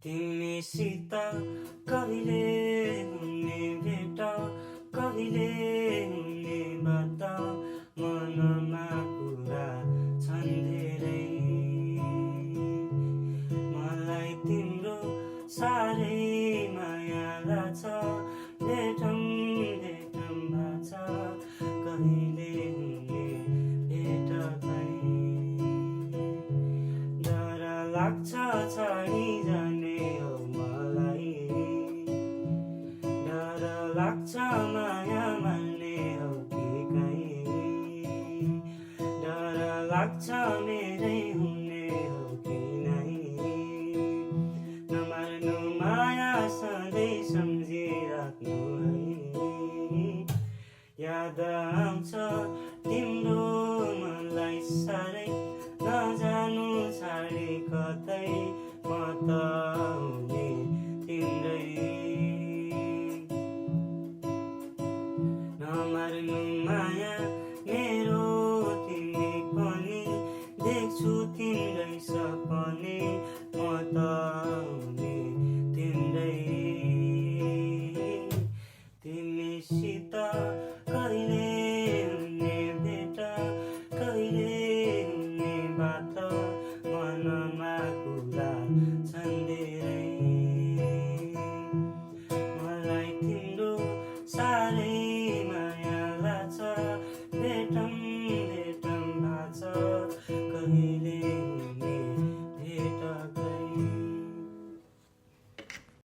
तिमीसित कहिले हुने भेट, कहिले हुने बात, मनमा कुरा छन् धेरै। मलाई तिम्रो साह्रै माया लाग्छ, भेटौँ भेटौँ भाछ, कहिले हुने भेट खै। डर लाग्छ छाडी जाने हो मलाई, डर लाग्छ माया मार्ने हो कि कहीँ, डर लाग्छ मेरै हुने हो कि नै। नमार्नु माया सधैँ सम्झिराख्नु है, याद आउँछ तिम्रो मनलाई साह्रै, नजानु छाडी कतै म त हुने तिम्रै। नमार्नु माया मेरो तिमी पनि, देख्छु तिम्रै सपने, म त हुने तिम्रै। तिमीसित